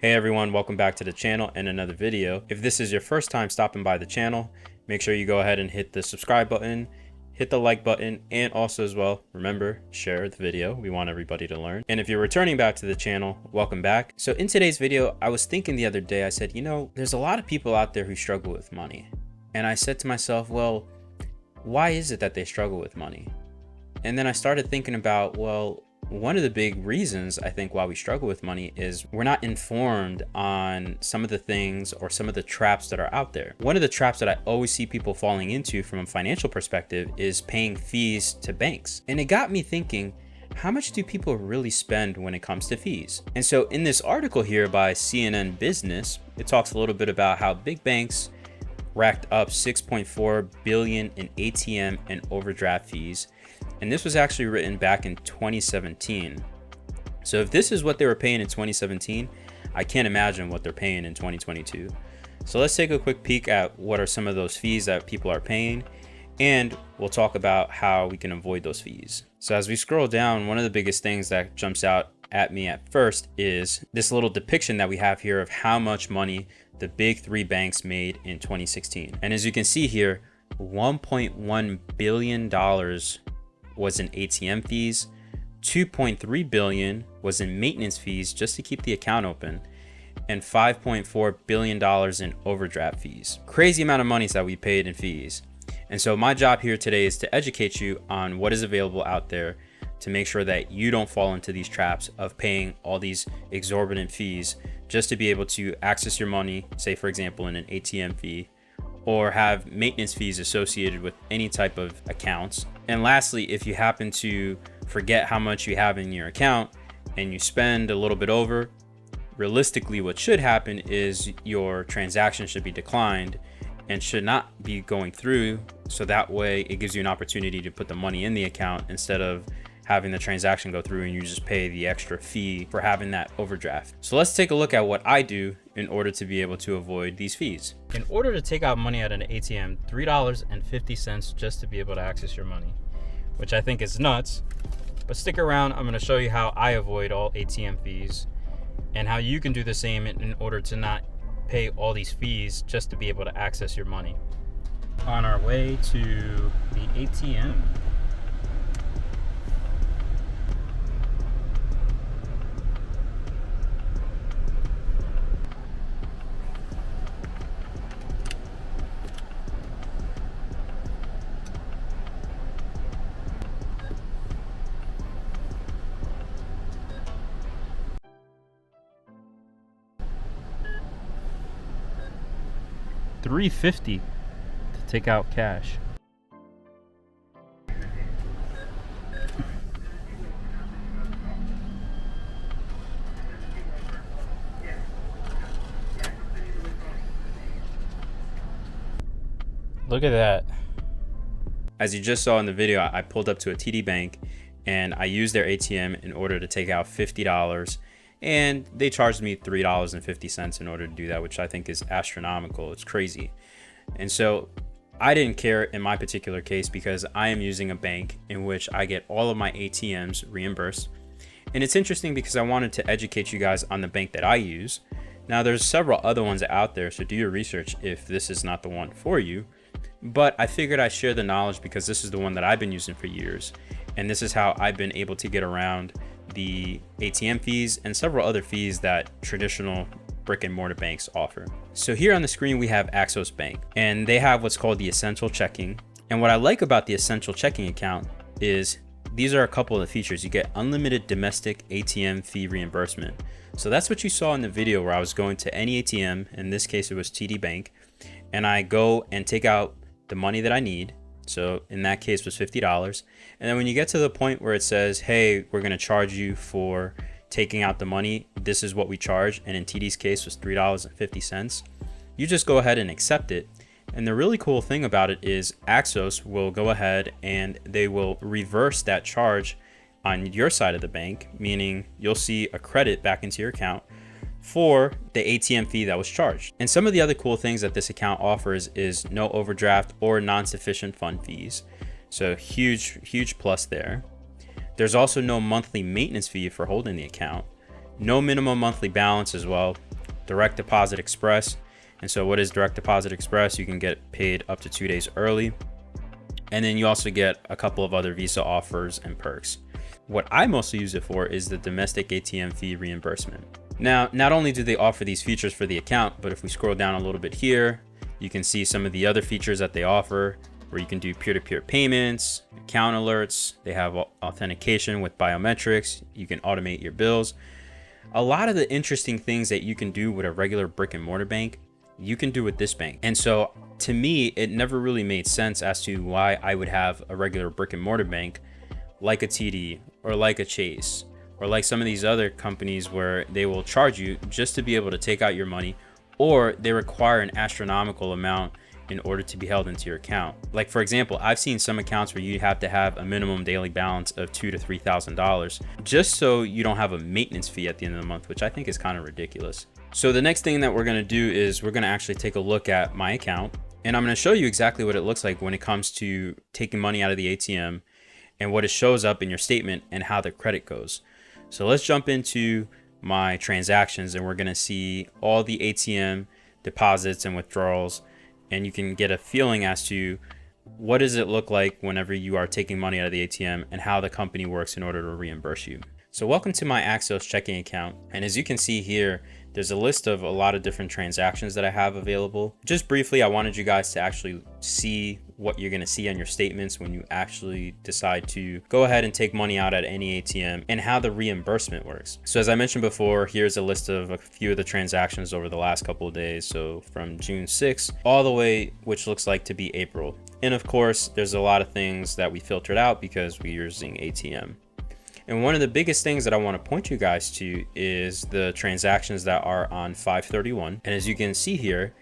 Hey everyone, welcome back to the channel and another video. If this is your first time stopping by the channel, make sure you go ahead and hit the subscribe button, hit the like button, and also as well, remember, share the video. We want everybody to learn. And if you're returning back to the channel, welcome back. So in today's video, I was thinking the other day, I said, there's a lot of people out there who struggle with money. And I said to myself, well, why is it that they struggle with money? And then I started thinking about, well, one of the big reasons I think why we struggle with money is we're not informed on some of the things or some of the traps that are out there. One of the traps that I always see people falling into from a financial perspective is paying fees to banks. And it got me thinking, how much do people really spend when it comes to fees? And so in this article here by CNN Business, it talks a little bit about how big banks racked up $6.4 billion in ATM and overdraft fees. And this was actually written back in 2017. So if this is what they were paying in 2017, I can't imagine what they're paying in 2022. So let's take a quick peek at what are some of those fees that people are paying, and we'll talk about how we can avoid those fees. So as we scroll down, one of the biggest things that jumps out at me at first is this little depiction that we have here of how much money the big three banks made in 2016. And as you can see here, $1.1 billion was in ATM fees, $2.3 billion was in maintenance fees just to keep the account open, and $5.4 billion in overdraft fees. Crazy amount of money that we paid in fees. And so my job here today is to educate you on what is available out there to make sure that you don't fall into these traps of paying all these exorbitant fees just to be able to access your money, say for example in an ATM fee, or have maintenance fees associated with any type of accounts. And lastly, if you happen to forget how much you have in your account and you spend a little bit over, realistically what should happen is your transaction should be declined and should not be going through, so that way it gives you an opportunity to put the money in the account instead of having the transaction go through and you just pay the extra fee for having that overdraft. So let's take a look at what I do in order to be able to avoid these fees. In order to take out money at an ATM, $3.50 just to be able to access your money, which I think is nuts. But stick around, I'm going to show you how I avoid all ATM fees and how you can do the same in order to not pay all these fees just to be able to access your money. On our way to the ATM. $3.50 to take out cash. Look at that. As you just saw in the video, I pulled up to a TD Bank and I used their ATM in order to take out $50. And they charged me $3.50 in order to do that, which I think is astronomical. It's crazy. And so I didn't care in my particular case because I am using a bank in which I get all of my ATMs reimbursed. And it's interesting because I wanted to educate you guys on the bank that I use. Now there's several other ones out there, so do your research if this is not the one for you. But I figured I'd share the knowledge because this is the one that I've been using for years. And this is how I've been able to get around the ATM fees and several other fees that traditional brick and mortar banks offer. So here on the screen, we have Axos Bank, and they have what's called the Essential Checking. And what I like about the Essential Checking account is these are a couple of the features. You get unlimited domestic ATM fee reimbursement. So that's what you saw in the video where I was going to any ATM, in this case it was TD Bank, and I go and take out the money that I need. So in that case was $50. And then when you get to the point where it says, hey, we're going to charge you for taking out the money, this is what we charge. And in TD's case was $3.50. You just go ahead and accept it. And the really cool thing about it is Axos will go ahead and they will reverse that charge on your side of the bank, meaning you'll see a credit back into your account for the ATM fee that was charged. And some of the other cool things that this account offers is no overdraft or non-sufficient fund fees. So huge plus there. There's also no monthly maintenance fee for holding the account. No minimum monthly balance as well. Direct Deposit Express. And so what is Direct Deposit Express? You can get paid up to 2 days early. And then you also get a couple of other Visa offers and perks. What I mostly use it for is the domestic ATM fee reimbursement. Now, not only do they offer these features for the account, but if we scroll down a little bit here, you can see some of the other features that they offer, where you can do peer-to-peer payments, account alerts. They have authentication with biometrics. You can automate your bills. A lot of the interesting things that you can do with a regular brick and mortar bank, you can do with this bank. And so to me, it never really made sense as to why I would have a regular brick and mortar bank like a TD or like a Chase or like some of these other companies where they will charge you just to be able to take out your money, or they require an astronomical amount in order to be held into your account. Like for example, I've seen some accounts where you have to have a minimum daily balance of $2,000 to $3,000 just so you don't have a maintenance fee at the end of the month, which I think is kind of ridiculous. So the next thing that we're gonna do is we're gonna actually take a look at my account, and I'm gonna show you exactly what it looks like when it comes to taking money out of the ATM and what it shows up in your statement and how the credit goes. So let's jump into my transactions, and we're gonna see all the ATM deposits and withdrawals, and you can get a feeling as to what does it look like whenever you are taking money out of the ATM and how the company works in order to reimburse you. So welcome to my Axos checking account. And as you can see here, there's a list of a lot of different transactions that I have available. Just briefly, I wanted you guys to actually see what you're gonna see on your statements when you actually decide to go ahead and take money out at any ATM and how the reimbursement works. So as I mentioned before, here's a list of a few of the transactions over the last couple of days. So from June 6th all the way, which looks like to be April. And of course, there's a lot of things that we filtered out because we're using ATM. And one of the biggest things that I want to point you guys to is the transactions that are on 5/31. And as you can see here,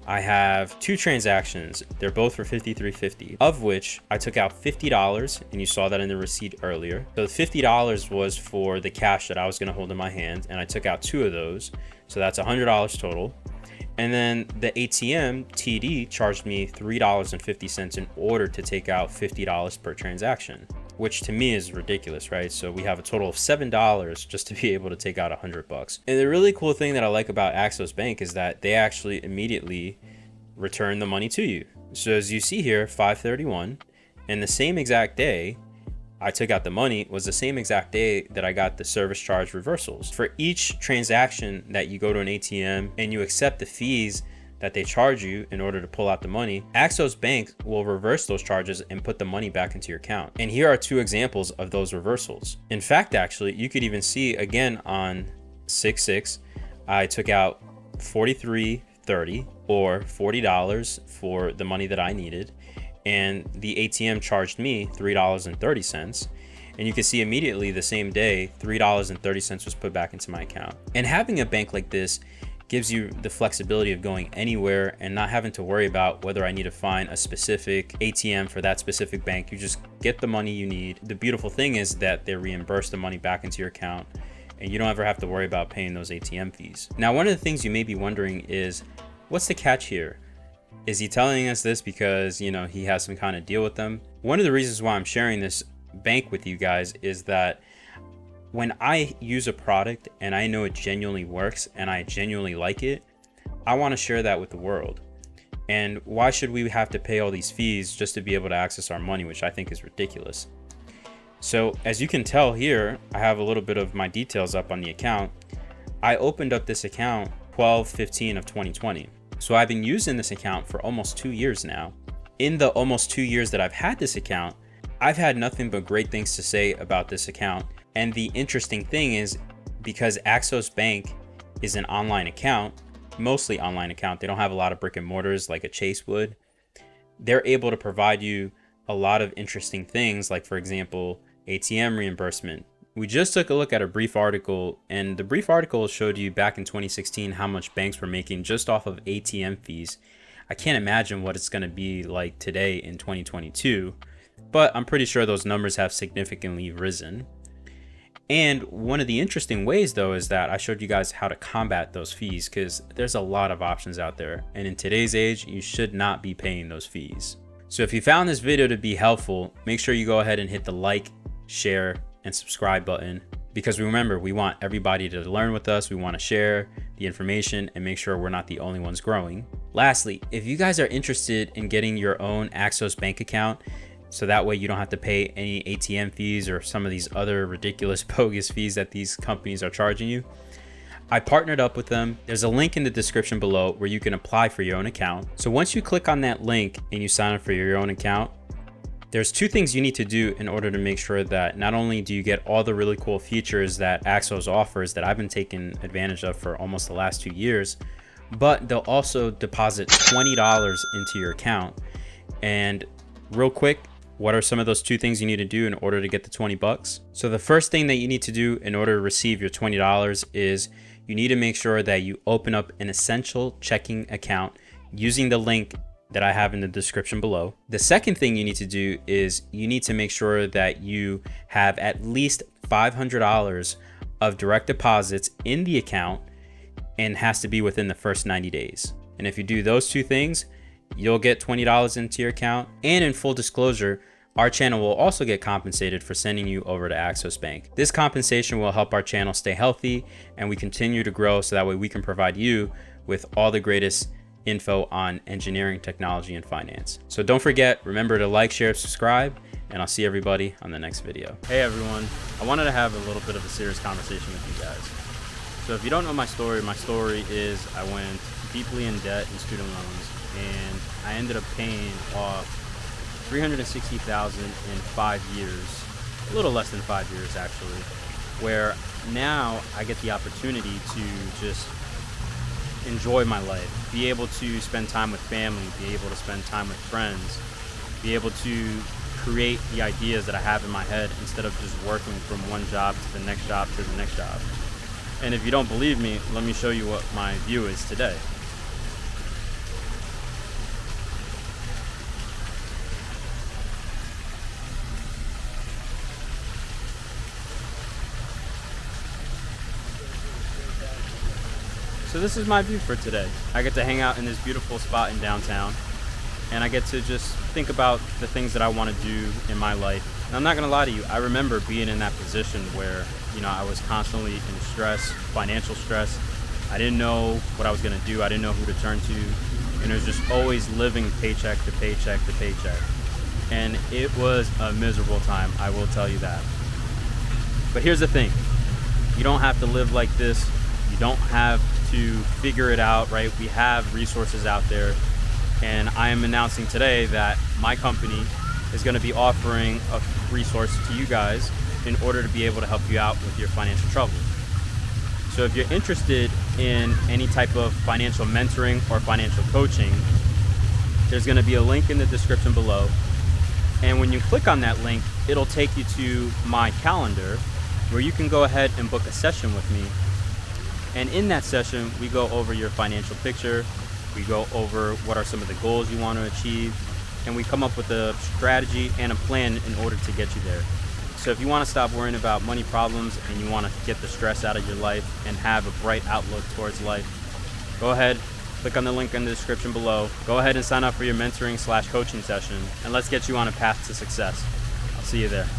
I have two transactions. They're both for $53.50, of which I took out $50, and you saw that in the receipt earlier. So the $50 was for the cash that I was going to hold in my hand, and I took out two of those. So that's $100 total. And then the ATM TD charged me $3.50 in order to take out $50 per transaction, which to me is ridiculous, right? So we have a total of $7 just to be able to take out $100. And the really cool thing that I like about Axos Bank is that they actually immediately return the money to you. So as you see here, 5/31, and the same exact day I took out the money was the same exact day that I got the service charge reversals. For each transaction that you go to an ATM and you accept the fees that they charge you in order to pull out the money, Axos Bank will reverse those charges and put the money back into your account. And here are two examples of those reversals. In fact, actually, you could even see again on 6/6, I took out $43.30 or $40 for the money that I needed, and the ATM charged me $3.30. And you can see immediately the same day, $3.30 was put back into my account. And having a bank like this gives you the flexibility of going anywhere and not having to worry about whether I need to find a specific ATM for that specific bank. You just get the money you need. The beautiful thing is that they reimburse the money back into your account, and you don't ever have to worry about paying those ATM fees. Now, one of the things you may be wondering is, what's the catch here? Is he telling us this because, you know, he has some kind of deal with them? One of the reasons why I'm sharing this bank with you guys is that when I use a product and I know it genuinely works and I genuinely like it, I want to share that with the world. And why should we have to pay all these fees just to be able to access our money, which I think is ridiculous. So as you can tell here, I have a little bit of my details up on the account. I opened up this account 12/15 of 2020. So I've been using this account for almost 2 years now. In the almost 2 years that I've had this account, I've had nothing but great things to say about this account. And the interesting thing is, because Axos Bank is an online account, mostly online account, they don't have a lot of brick and mortars like a Chase would. They're able to provide you a lot of interesting things, like for example, ATM reimbursement. We just took a look at a brief article, and the brief article showed you back in 2016 how much banks were making just off of ATM fees. I can't imagine what it's going to be like today in 2022, but I'm pretty sure those numbers have significantly risen. And one of the interesting ways though is that I showed you guys how to combat those fees, because there's a lot of options out there, and in today's age you should not be paying those fees. So if you found this video to be helpful, make sure you go ahead and hit the like, share, and subscribe button because remember, we want everybody to learn with us. We want to share the information and make sure we're not the only ones growing. Lastly, if you guys are interested in getting your own Axos bank account, so that way you don't have to pay any ATM fees or some of these other ridiculous bogus fees that these companies are charging you, I partnered up with them. There's a link in the description below where you can apply for your own account. So once you click on that link and you sign up for your own account, there's two things you need to do in order to make sure that not only do you get all the really cool features that Axos offers that I've been taking advantage of for almost the last 2 years, but they'll also deposit $20 into your account. And real quick, what are some of those two things you need to do in order to get the 20 bucks? So the first thing that you need to do in order to receive your $20 is you need to make sure that you open up an essential checking account using the link that I have in the description below. The second thing you need to do is you need to make sure that you have at least $500 of direct deposits in the account and has to be within the first 90 days. And if you do those two things, you'll get $20 into your account. And in full disclosure, our channel will also get compensated for sending you over to Axos Bank. This compensation will help our channel stay healthy and we continue to grow, so that way we can provide you with all the greatest info on engineering, technology, and finance. So don't forget, remember to like, share, subscribe, and I'll see everybody on the next video. Hey everyone, I wanted to have a little bit of a serious conversation with you guys. So if you don't know my story is I went deeply in debt in student loans, and I ended up paying off $360,000 in 5 years, a little less than 5 years actually, where now I get the opportunity to just enjoy my life, be able to spend time with family, be able to spend time with friends, be able to create the ideas that I have in my head instead of just working from one job to the next job to the next job. And if you don't believe me, let me show you what my view is today. So this is my view for today. I get to hang out in this beautiful spot in downtown, and I get to just think about the things that I want to do in my life. And I'm not gonna lie to you, I remember being in that position where, you know, I was constantly in stress, financial stress. I didn't know what I was gonna do. I didn't know who to turn to. And it was just always living paycheck to paycheck to paycheck. And it was a miserable time, I will tell you that. But here's the thing, you don't have to live like this. You don't have to figure it out, right? We have resources out there, and I am announcing today that my company is going to be offering a resource to you guys in order to be able to help you out with your financial troubles. So if you're interested in any type of financial mentoring or financial coaching, there's going to be a link in the description below, and when you click on that link, it'll take you to my calendar where you can go ahead and book a session with me. And in that session, we go over your financial picture, we go over what are some of the goals you want to achieve, and we come up with a strategy and a plan in order to get you there. So if you want to stop worrying about money problems and you want to get the stress out of your life and have a bright outlook towards life, go ahead, click on the link in the description below, go ahead and sign up for your mentoring/coaching session, and let's get you on a path to success. I'll see you there.